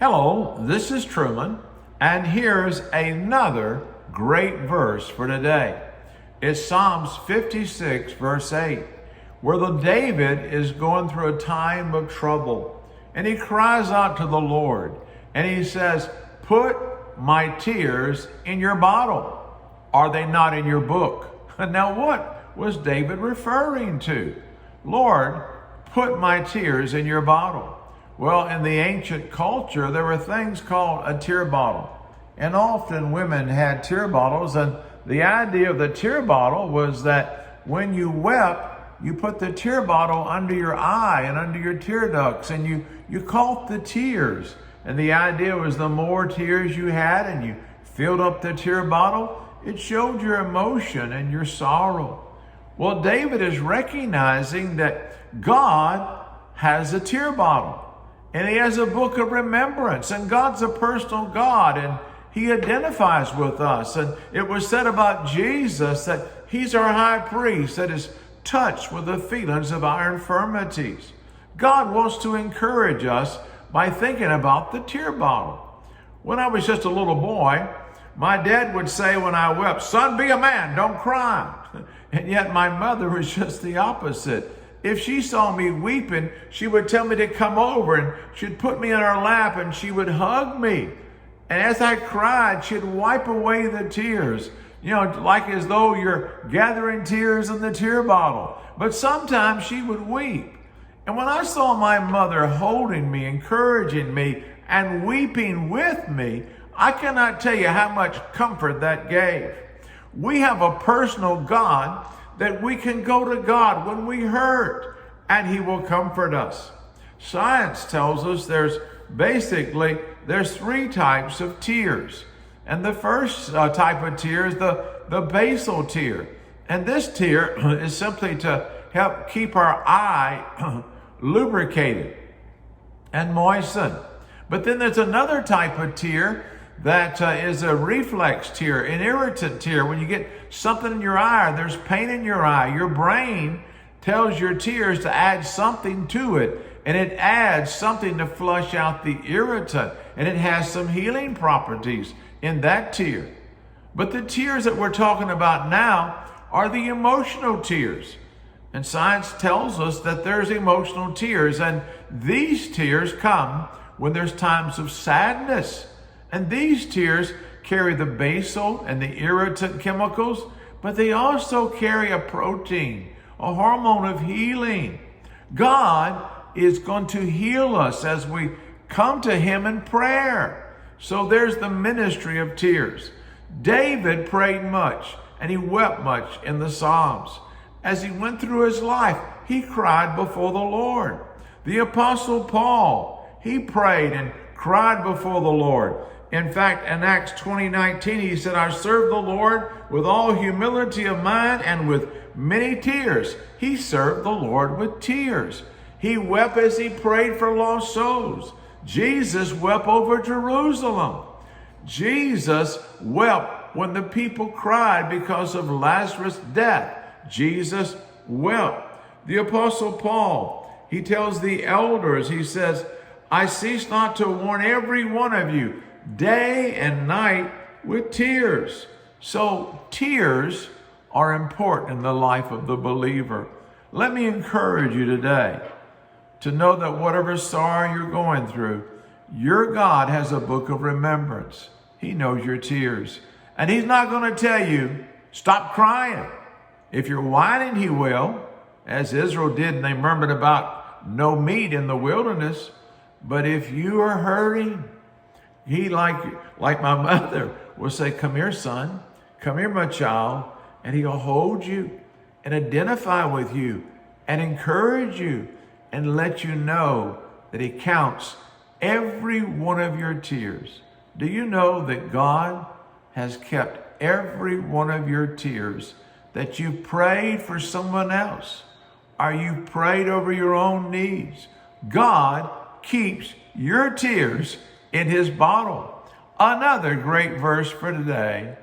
Hello, this is Truman, and here's another great verse for today. It's Psalms 56, verse 8, where David is going through a time of trouble, and he cries out to the Lord, and he says, "Put my tears in your bottle. Are they not in your book?" Now, what was David referring to? Lord, put my tears in your bottle. Well, in the ancient culture, there were things called a tear bottle. And often women had tear bottles. And the idea of the tear bottle was that when you wept, you put the tear bottle under your eye and under your tear ducts, and you caught the tears. And the idea was the more tears you had and you filled up the tear bottle, it showed your emotion and your sorrow. Well, David is recognizing that God has a tear bottle. And he has a book of remembrance, and God's a personal God, and he identifies with us. And it was said about Jesus that he's our high priest that is touched with the feelings of our infirmities. God wants to encourage us by thinking about the tear bottle. When I was just a little boy, my dad would say when I wept, "Son, be a man, don't cry." And yet my mother was just the opposite. If she saw me weeping, she would tell me to come over, and she'd put me in her lap and she would hug me. And as I cried, she'd wipe away the tears, like as though you're gathering tears in the tear bottle. But sometimes she would weep. And when I saw my mother holding me, encouraging me, and weeping with me, I cannot tell you how much comfort that gave. We have a personal God that we can go to God when we hurt, and he will comfort us. Science tells us there's three types of tears. And the first type of tear is the basal tear. And this tear is simply to help keep our eye lubricated and moistened. But then there's another type of tear that is a reflex tear, an irritant tear. When you get something in your eye, there's pain in your eye, your brain tells your tears to add something to it, and it adds something to flush out the irritant, and it has some healing properties in that tear. But the tears that we're talking about now are the emotional tears. And science tells us that there's emotional tears, and these tears come when there's times of sadness. And these tears carry the basal and the irritant chemicals, but they also carry a protein, a hormone of healing. God is going to heal us as we come to him in prayer. So there's the ministry of tears. David prayed much, and he wept much in the Psalms. As he went through his life, he cried before the Lord. The Apostle Paul, he prayed and cried before the Lord. In fact, in Acts 20:19, he said, "I serve the Lord with all humility of mind and with many tears." He served the Lord with tears. He wept as he prayed for lost souls. Jesus wept over Jerusalem. Jesus wept when the people cried because of Lazarus' death. Jesus wept. The Apostle Paul, he tells the elders, he says, "I cease not to warn every one of you day and night with tears." So tears are important in the life of the believer. Let me encourage you today to know that whatever sorrow you're going through, your God has a book of remembrance. He knows your tears. And he's not going to tell you, stop crying. If you're whining, he will, as Israel did, and they murmured about no meat in the wilderness. But if you are hurting, he, like my mother, will say, "Come here, son. Come here, my child." And he'll hold you and identify with you and encourage you and let you know that he counts every one of your tears. Do you know that God has kept every one of your tears, that you prayed for someone else, or you prayed over your own needs? God keeps your tears in his bottle. Another great verse for today